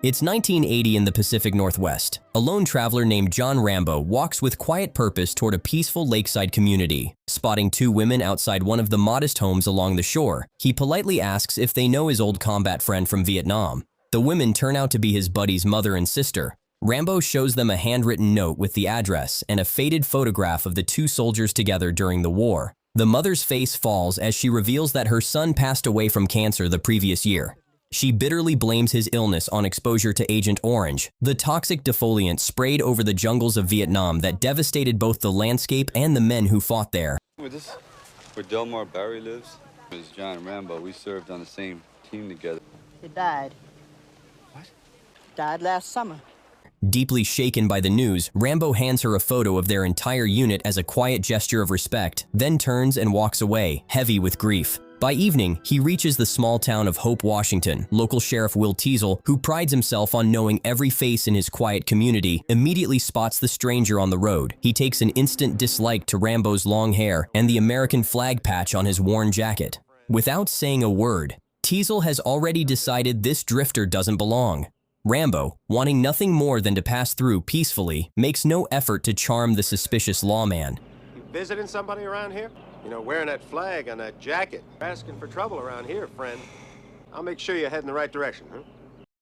It's 1980 in the Pacific Northwest. A lone traveler named John Rambo walks with quiet purpose toward a peaceful lakeside community. Spotting two women outside one of the modest homes along the shore, he politely asks if they know his old combat friend from Vietnam. The women turn out to be his buddy's mother and sister. Rambo shows them a handwritten note with the address and a faded photograph of the two soldiers together during the war. The mother's face falls as she reveals that her son passed away from cancer the previous year. She bitterly blames his illness on exposure to Agent Orange, the toxic defoliant sprayed over the jungles of Vietnam that devastated both the landscape and the men who fought there. Where Delmar Barry lives? It's John Rambo. We served on the same team together. He died. What? Died last summer. Deeply shaken by the news, Rambo hands her a photo of their entire unit as a quiet gesture of respect, then turns and walks away, heavy with grief. By evening, he reaches the small town of Hope, Washington. Local Sheriff Will Teasel, who prides himself on knowing every face in his quiet community, immediately spots the stranger on the road. He takes an instant dislike to Rambo's long hair and the American flag patch on his worn jacket. Without saying a word, Teasel has already decided this drifter doesn't belong. Rambo, wanting nothing more than to pass through peacefully, makes no effort to charm the suspicious lawman. You visiting somebody around here? You know, wearing that flag on that jacket. Asking for trouble around here, friend. I'll make sure you head in the right direction, huh?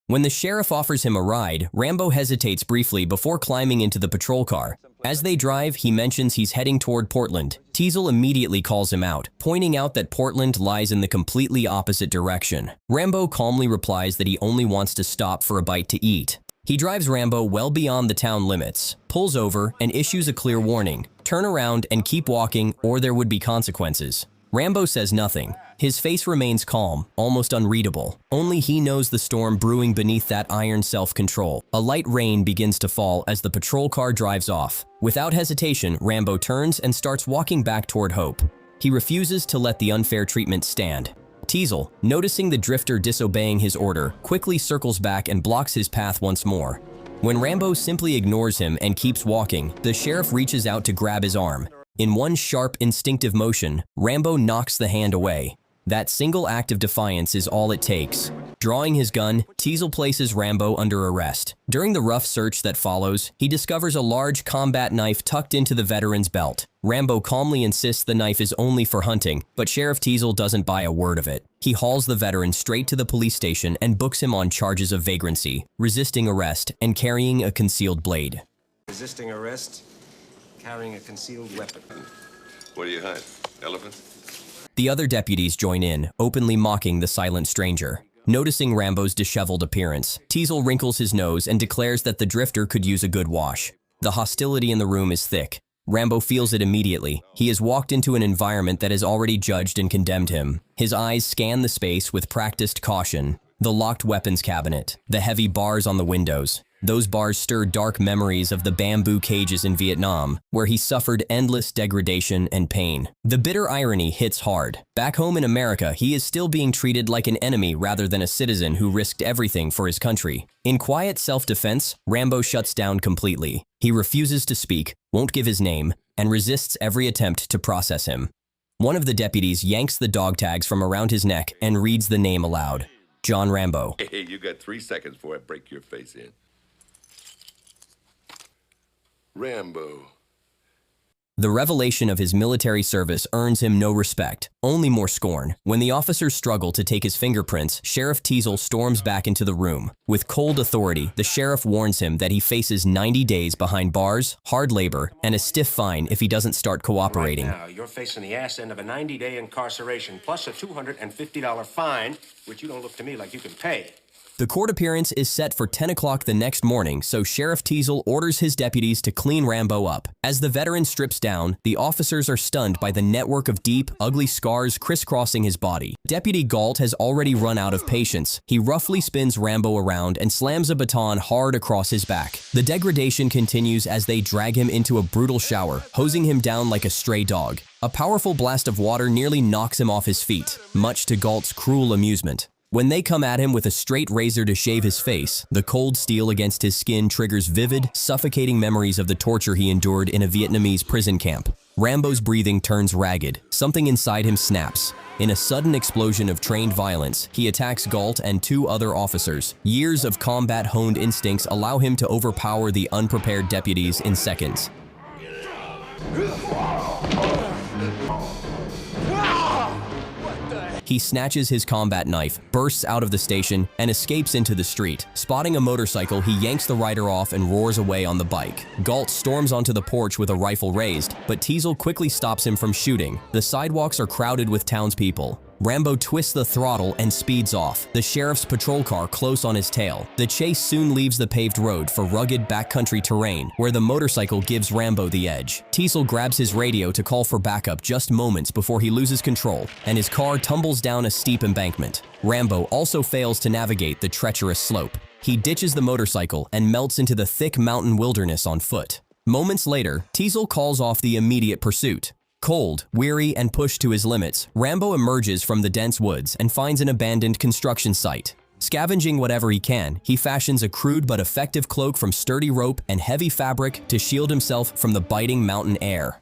When the sheriff offers him a ride, Rambo hesitates briefly before climbing into the patrol car. As they drive, he mentions he's heading toward Portland. Teasel immediately calls him out, pointing out that Portland lies in the completely opposite direction. Rambo calmly replies that he only wants to stop for a bite to eat. He drives Rambo well beyond the town limits, pulls over, and issues a clear warning. Turn around and keep walking, or there would be consequences. Rambo says nothing. His face remains calm, almost unreadable. Only he knows the storm brewing beneath that iron self-control. A light rain begins to fall as the patrol car drives off. Without hesitation, Rambo turns and starts walking back toward Hope. He refuses to let the unfair treatment stand. Teasel, noticing the drifter disobeying his order, quickly circles back and blocks his path once more. When Rambo simply ignores him and keeps walking, the sheriff reaches out to grab his arm. In one sharp, instinctive motion, Rambo knocks the hand away. That single act of defiance is all it takes. Drawing his gun, Teasel places Rambo under arrest. During the rough search that follows, he discovers a large combat knife tucked into the veteran's belt. Rambo calmly insists the knife is only for hunting, but Sheriff Teasel doesn't buy a word of it. He hauls the veteran straight to the police station and books him on charges of vagrancy, resisting arrest, and carrying a concealed blade. Resisting arrest, carrying a concealed weapon. What do you hide? Elephants? The other deputies join in, openly mocking the silent stranger. Noticing Rambo's disheveled appearance, Teasel wrinkles his nose and declares that the drifter could use a good wash. The hostility in the room is thick. Rambo feels it immediately. He has walked into an environment that has already judged and condemned him. His eyes scan the space with practiced caution. The locked weapons cabinet, the heavy bars on the windows. Those bars stir dark memories of the bamboo cages in Vietnam, where he suffered endless degradation and pain. The bitter irony hits hard. Back home in America, he is still being treated like an enemy rather than a citizen who risked everything for his country. In quiet self-defense, Rambo shuts down completely. He refuses to speak, won't give his name, and resists every attempt to process him. One of the deputies yanks the dog tags from around his neck and reads the name aloud. John Rambo. Hey, you got 3 seconds before I break your face in. Rambo. The revelation of his military service earns him no respect, only more scorn. When the officers struggle to take his fingerprints, Sheriff Teasel storms back into the room. With cold authority, the sheriff warns him that he faces 90 days behind bars, hard labor, and a stiff fine if he doesn't start cooperating. Right now, you're facing the ass end of a 90-day incarceration, plus a $250 fine, which you don't look to me like you can pay. The court appearance is set for 10 o'clock the next morning, so Sheriff Teasel orders his deputies to clean Rambo up. As the veteran strips down, the officers are stunned by the network of deep, ugly scars crisscrossing his body. Deputy Galt has already run out of patience. He roughly spins Rambo around and slams a baton hard across his back. The degradation continues as they drag him into a brutal shower, hosing him down like a stray dog. A powerful blast of water nearly knocks him off his feet, much to Galt's cruel amusement. When they come at him with a straight razor to shave his face, the cold steel against his skin triggers vivid, suffocating memories of the torture he endured in a Vietnamese prison camp. Rambo's breathing turns ragged. Something inside him snaps. In a sudden explosion of trained violence, he attacks Galt and 2 other officers. Years of combat-honed instincts allow him to overpower the unprepared deputies in seconds. He snatches his combat knife, bursts out of the station, and escapes into the street. Spotting a motorcycle, he yanks the rider off and roars away on the bike. Galt storms onto the porch with a rifle raised, but Teasel quickly stops him from shooting. The sidewalks are crowded with townspeople. Rambo twists the throttle and speeds off, the sheriff's patrol car close on his tail. The chase soon leaves the paved road for rugged backcountry terrain, where the motorcycle gives Rambo the edge. Teasel grabs his radio to call for backup just moments before he loses control, and his car tumbles down a steep embankment. Rambo also fails to navigate the treacherous slope. He ditches the motorcycle and melts into the thick mountain wilderness on foot. Moments later, Teasel calls off the immediate pursuit. Cold, weary, and pushed to his limits, Rambo emerges from the dense woods and finds an abandoned construction site. Scavenging whatever he can, he fashions a crude but effective cloak from sturdy rope and heavy fabric to shield himself from the biting mountain air.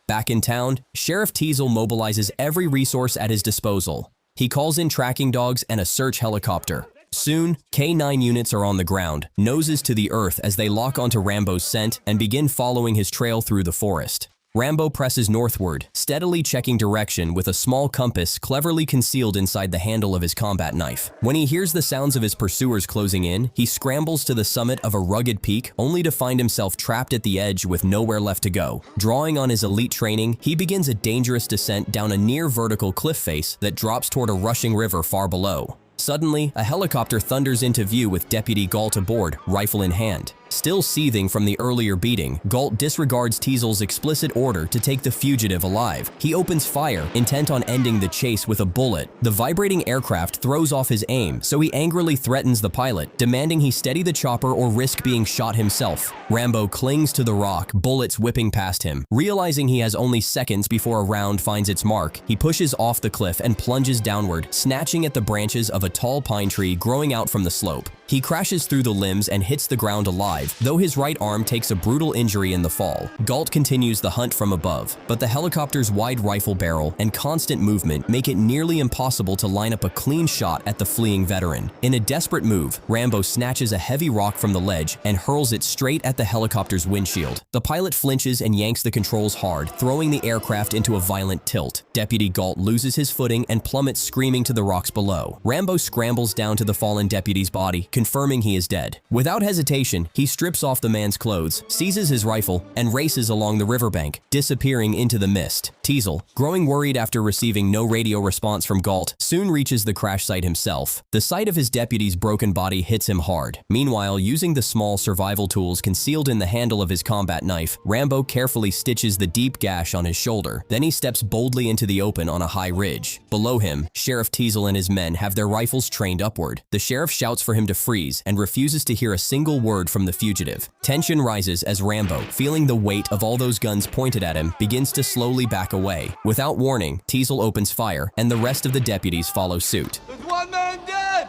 Back in town, Sheriff Teasel mobilizes every resource at his disposal. He calls in tracking dogs and a search helicopter. Soon, K9 units are on the ground, noses to the earth as they lock onto Rambo's scent and begin following his trail through the forest. Rambo presses northward, steadily checking direction with a small compass cleverly concealed inside the handle of his combat knife. When he hears the sounds of his pursuers closing in, he scrambles to the summit of a rugged peak, only to find himself trapped at the edge with nowhere left to go. Drawing on his elite training, he begins a dangerous descent down a near-vertical cliff face that drops toward a rushing river far below. Suddenly, a helicopter thunders into view with Deputy Galt aboard, rifle in hand. Still seething from the earlier beating, Galt disregards Teasel's explicit order to take the fugitive alive. He opens fire, intent on ending the chase with a bullet. The vibrating aircraft throws off his aim, so he angrily threatens the pilot, demanding he steady the chopper or risk being shot himself. Rambo clings to the rock, bullets whipping past him. Realizing he has only seconds before a round finds its mark, he pushes off the cliff and plunges downward, snatching at the branches of a tall pine tree growing out from the slope. He crashes through the limbs and hits the ground alive, though his right arm takes a brutal injury in the fall. Galt continues the hunt from above, but the helicopter's wide rifle barrel and constant movement make it nearly impossible to line up a clean shot at the fleeing veteran. In a desperate move, Rambo snatches a heavy rock from the ledge and hurls it straight at the helicopter's windshield. The pilot flinches and yanks the controls hard, throwing the aircraft into a violent tilt. Deputy Galt loses his footing and plummets screaming to the rocks below. Rambo scrambles down to the fallen deputy's body, confirming he is dead. Without hesitation, he strips off the man's clothes, seizes his rifle, and races along the riverbank, disappearing into the mist. Teasel, growing worried after receiving no radio response from Galt, soon reaches the crash site himself. The sight of his deputy's broken body hits him hard. Meanwhile, using the small survival tools concealed in the handle of his combat knife, Rambo carefully stitches the deep gash on his shoulder. Then he steps boldly into the open on a high ridge. Below him, Sheriff Teasel and his men have their rifles trained upward. The sheriff shouts for him to freeze and refuses to hear a single word from the fugitive. Tension rises as Rambo, feeling the weight of all those guns pointed at him, begins to slowly back away. Without warning, Teasel opens fire, and the rest of the deputies follow suit. There's one man dead!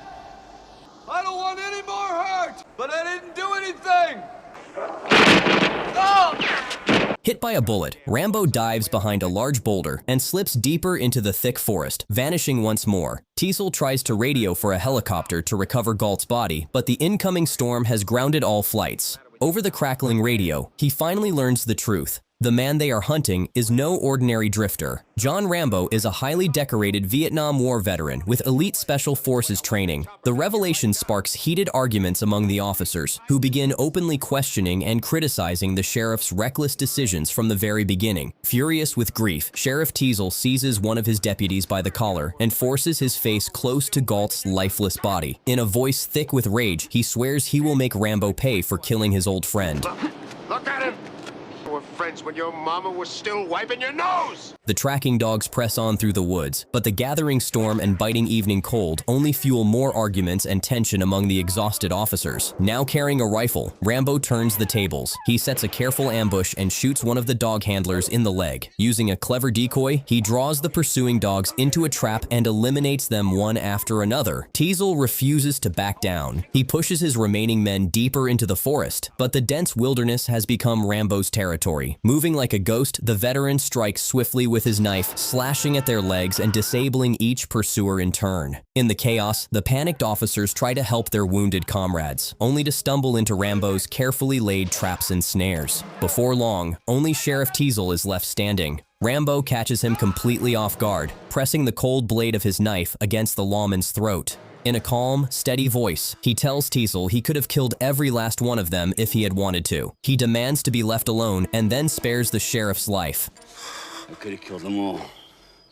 I don't want any more hurt! But I didn't do anything! Oh! Hit by a bullet, Rambo dives behind a large boulder and slips deeper into the thick forest, vanishing once more. Teasel tries to radio for a helicopter to recover Galt's body, but the incoming storm has grounded all flights. Over the crackling radio, he finally learns the truth. The man they are hunting is no ordinary drifter. John Rambo is a highly decorated Vietnam War veteran with elite special forces training. The revelation sparks heated arguments among the officers, who begin openly questioning and criticizing the sheriff's reckless decisions from the very beginning. Furious with grief, Sheriff Teasel seizes one of his deputies by the collar and forces his face close to Galt's lifeless body. In a voice thick with rage, he swears he will make Rambo pay for killing his old friend. Look at him! We're friends when your mama was still wiping your nose! The tracking dogs press on through the woods, but the gathering storm and biting evening cold only fuel more arguments and tension among the exhausted officers. Now carrying a rifle, Rambo turns the tables. He sets a careful ambush and shoots one of the dog handlers in the leg. Using a clever decoy, he draws the pursuing dogs into a trap and eliminates them one after another. Teasel refuses to back down. He pushes his remaining men deeper into the forest, but the dense wilderness has become Rambo's territory. story. Moving like a ghost, the veteran strikes swiftly with his knife, slashing at their legs and disabling each pursuer in turn. In the chaos, the panicked officers try to help their wounded comrades, only to stumble into Rambo's carefully laid traps and snares. Before long, only Sheriff Teasel is left standing. Rambo catches him completely off guard, pressing the cold blade of his knife against the lawman's throat. In a calm, steady voice, he tells Teasel he could have killed every last one of them if he had wanted to. He demands to be left alone and then spares the sheriff's life. I could have killed them all.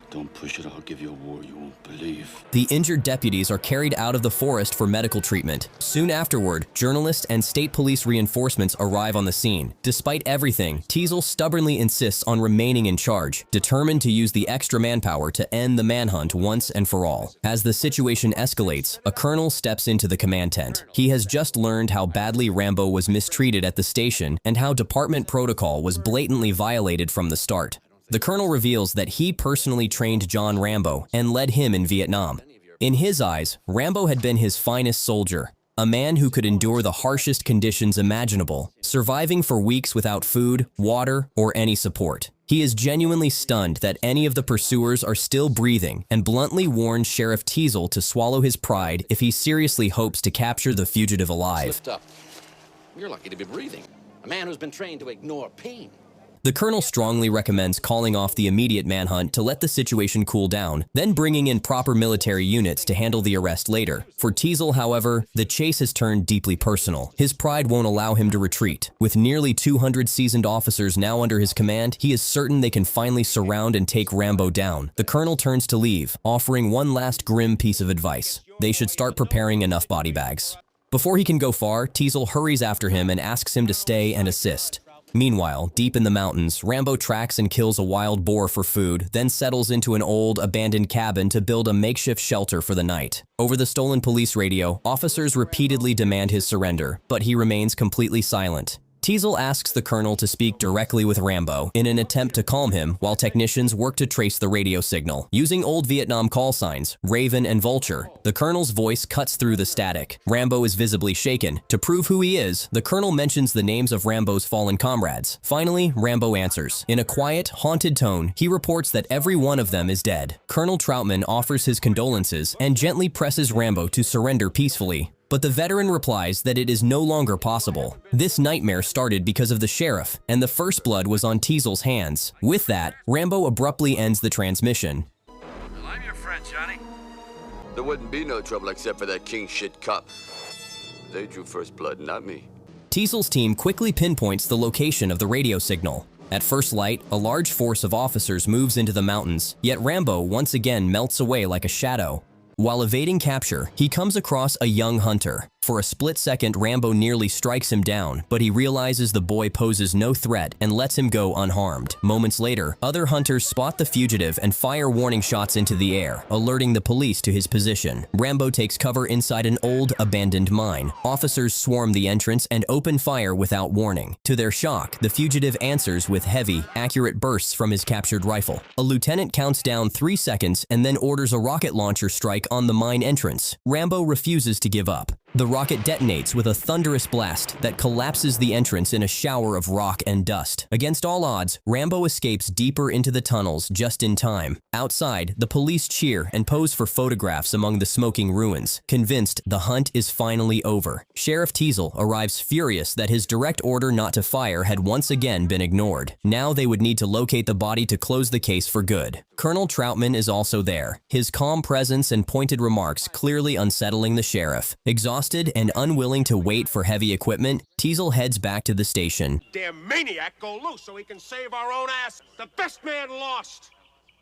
Don't push it, I'll give you a war you won't believe. The injured deputies are carried out of the forest for medical treatment. Soon afterward, journalists and state police reinforcements arrive on the scene. Despite everything, Teasel stubbornly insists on remaining in charge, determined to use the extra manpower to end the manhunt once and for all. As the situation escalates, a colonel steps into the command tent. He has just learned how badly Rambo was mistreated at the station and how department protocol was blatantly violated from the start. The colonel reveals that he personally trained John Rambo and led him in Vietnam. In his eyes, Rambo had been his finest soldier, a man who could endure the harshest conditions imaginable, surviving for weeks without food, water, or any support. He is genuinely stunned that any of the pursuers are still breathing and bluntly warns Sheriff Teasel to swallow his pride if he seriously hopes to capture the fugitive alive. Slipped up. You're lucky to be breathing. A man who's been trained to ignore pain. The colonel strongly recommends calling off the immediate manhunt to let the situation cool down, then bringing in proper military units to handle the arrest later. For Teasel, however, the chase has turned deeply personal. His pride won't allow him to retreat. With nearly 200 seasoned officers now under his command, he is certain they can finally surround and take Rambo down. The colonel turns to leave, offering one last grim piece of advice. They should start preparing enough body bags. Before he can go far, Teasel hurries after him and asks him to stay and assist. Meanwhile, deep in the mountains, Rambo tracks and kills a wild boar for food, then settles into an old, abandoned cabin to build a makeshift shelter for the night. Over the stolen police radio, officers repeatedly demand his surrender, but he remains completely silent. Teasel asks the colonel to speak directly with Rambo in an attempt to calm him while technicians work to trace the radio signal. Using old Vietnam call signs, Raven and Vulture, the colonel's voice cuts through the static. Rambo is visibly shaken. To prove who he is, the colonel mentions the names of Rambo's fallen comrades. Finally, Rambo answers. In a quiet, haunted tone, he reports that every one of them is dead. Colonel Troutman offers his condolences and gently presses Rambo to surrender peacefully. But the veteran replies that it is no longer possible. This nightmare started because of the sheriff, and the first blood was on Teasel's hands. With that, Rambo abruptly ends the transmission. Well, I'm your friend, Johnny. There wouldn't be no trouble except for that king shit cop. They drew first blood, not me. Teasel's team quickly pinpoints the location of the radio signal. At first light, a large force of officers moves into the mountains, yet Rambo once again melts away like a shadow. While evading capture, he comes across a young hunter. For a split second, Rambo nearly strikes him down, but he realizes the boy poses no threat and lets him go unharmed. Moments later, other hunters spot the fugitive and fire warning shots into the air, alerting the police to his position. Rambo takes cover inside an old, abandoned mine. Officers swarm the entrance and open fire without warning. To their shock, the fugitive answers with heavy, accurate bursts from his captured rifle. A lieutenant counts down 3 seconds and then orders a rocket launcher strike on the mine entrance. Rambo refuses to give up. The rocket detonates with a thunderous blast that collapses the entrance in a shower of rock and dust. Against all odds, Rambo escapes deeper into the tunnels just in time. Outside, the police cheer and pose for photographs among the smoking ruins, convinced the hunt is finally over. Sheriff Teasel arrives furious that his direct order not to fire had once again been ignored. Now they would need to locate the body to close the case for good. Colonel Troutman is also there, his calm presence and pointed remarks clearly unsettling the sheriff. Exhausted and unwilling to wait for heavy equipment, Teasel heads back to the station. Damn maniac go loose so he can save our own ass. The best man lost.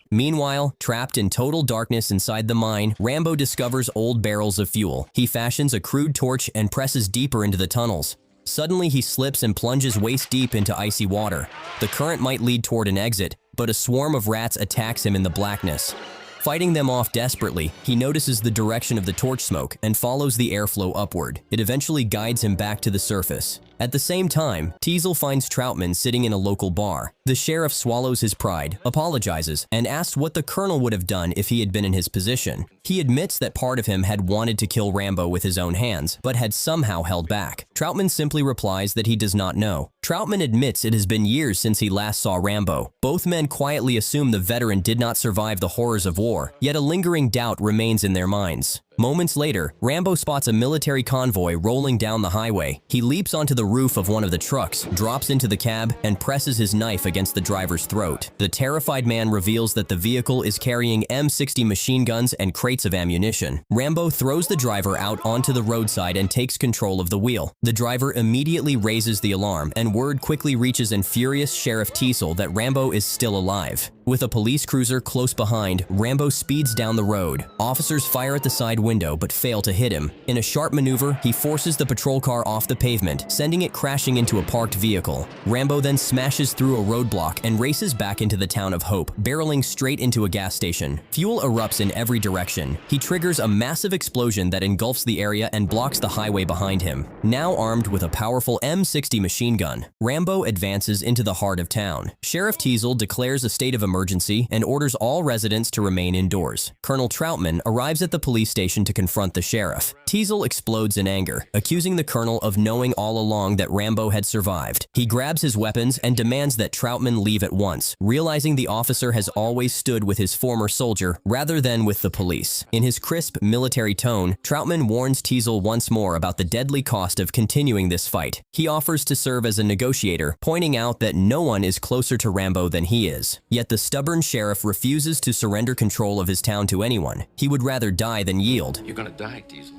Meanwhile, trapped in total darkness inside the mine, Rambo discovers old barrels of fuel. He fashions a crude torch and presses deeper into the tunnels. Suddenly, he slips and plunges waist deep into icy water. The current might lead toward an exit, but a swarm of rats attacks him in the blackness. Fighting them off desperately, he notices the direction of the torch smoke and follows the airflow upward. It eventually guides him back to the surface. At the same time, Teasel finds Troutman sitting in a local bar. The sheriff swallows his pride, apologizes, and asks what the colonel would have done if he had been in his position. He admits that part of him had wanted to kill Rambo with his own hands, but had somehow held back. Troutman simply replies that he does not know. Troutman admits it has been years since he last saw Rambo. Both men quietly assume the veteran did not survive the horrors of war, yet a lingering doubt remains in their minds. Moments later, Rambo spots a military convoy rolling down the highway. He leaps onto the roof of one of the trucks, drops into the cab, and presses his knife against the driver's throat. The terrified man reveals that the vehicle is carrying M60 machine guns and crates of ammunition. Rambo throws the driver out onto the roadside and takes control of the wheel. The driver immediately raises the alarm, and word quickly reaches an furious Sheriff Teasel that Rambo is still alive. With a police cruiser close behind, Rambo speeds down the road. Officers fire at the side window but fail to hit him. In a sharp maneuver, he forces the patrol car off the pavement, sending it crashing into a parked vehicle. Rambo then smashes through a roadblock and races back into the town of Hope, barreling straight into a gas station. Fuel erupts in every direction. He triggers a massive explosion that engulfs the area and blocks the highway behind him. Now armed with a powerful M60 machine gun, Rambo advances into the heart of town. Sheriff Teasel declares a state of emergency and orders all residents to remain indoors. Colonel Troutman arrives at the police station to confront the sheriff. Teasel explodes in anger, accusing the colonel of knowing all along that Rambo had survived. He grabs his weapons and demands that Troutman leave at once, realizing the officer has always stood with his former soldier rather than with the police. In his crisp military tone, Troutman warns Teasel once more about the deadly cost of continuing this fight. He offers to serve as a negotiator, pointing out that no one is closer to Rambo than he is. Yet the stubborn sheriff refuses to surrender control of his town to anyone. He would rather die than yield. You're gonna die, Diesel.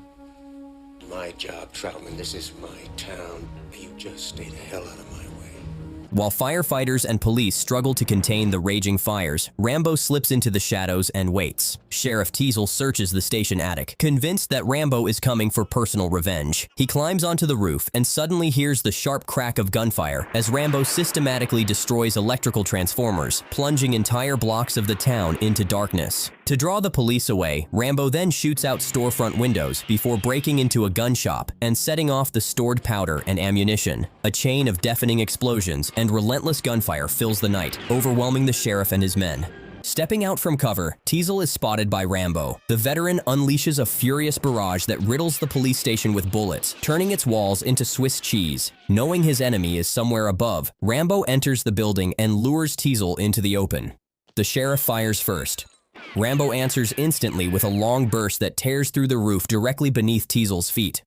My job, Troutman. This is my town. You just stay the hell out of my way. While firefighters and police struggle to contain the raging fires, Rambo slips into the shadows and waits. Sheriff Teasel searches the station attic, convinced that Rambo is coming for personal revenge. He climbs onto the roof and suddenly hears the sharp crack of gunfire as Rambo systematically destroys electrical transformers, plunging entire blocks of the town into darkness. To draw the police away, Rambo then shoots out storefront windows before breaking into a gun shop and setting off the stored powder and ammunition. A chain of deafening explosions and relentless gunfire fills the night, overwhelming the sheriff and his men. Stepping out from cover, Teasel is spotted by Rambo. The veteran unleashes a furious barrage that riddles the police station with bullets, turning its walls into Swiss cheese. Knowing his enemy is somewhere above, Rambo enters the building and lures Teasel into the open. The sheriff fires first. Rambo answers instantly with a long burst that tears through the roof directly beneath Teasel's feet.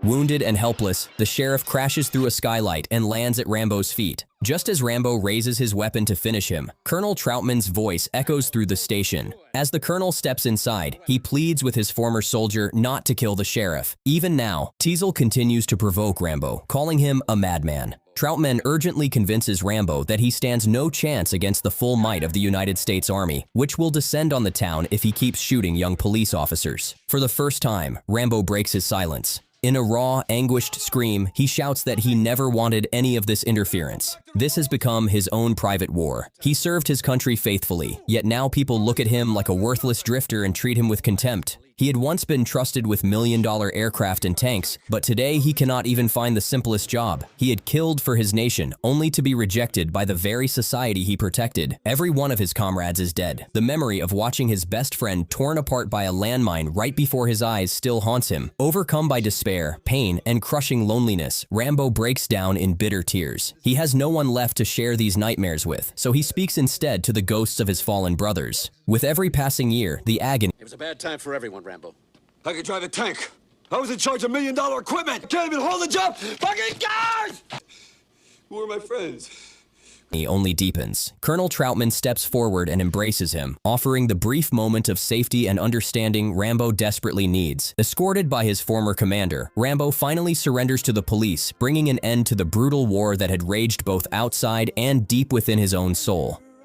Wounded and helpless, the sheriff crashes through a skylight and lands at Rambo's feet. Just as Rambo raises his weapon to finish him, Colonel Troutman's voice echoes through the station. As the colonel steps inside, he pleads with his former soldier not to kill the sheriff. Even now, Teasel continues to provoke Rambo, calling him a madman. Troutman urgently convinces Rambo that he stands no chance against the full might of the United States Army, which will descend on the town if he keeps shooting young police officers. For the first time, Rambo breaks his silence. In a raw, anguished scream, he shouts that he never wanted any of this interference. This has become his own private war. He served his country faithfully, yet now people look at him like a worthless drifter and treat him with contempt. He had once been trusted with million-dollar aircraft and tanks, but today he cannot even find the simplest job. He had killed for his nation, only to be rejected by the very society he protected. Every one of his comrades is dead. The memory of watching his best friend torn apart by a landmine right before his eyes still haunts him. Overcome by despair, pain, and crushing loneliness, Rambo breaks down in bitter tears. He has no one left to share these nightmares with, so he speaks instead to the ghosts of his fallen brothers. With every passing year, the agony— It was a bad time for everyone, Rambo. I could drive a tank. I was in charge of $1 million equipment. Can't even hold a job. Fucking cars! Who are my friends? He only deepens. Colonel Troutman steps forward and embraces him, offering the brief moment of safety and understanding Rambo desperately needs. Escorted by his former commander, Rambo finally surrenders to the police, bringing an end to the brutal war that had raged both outside and deep within his own soul.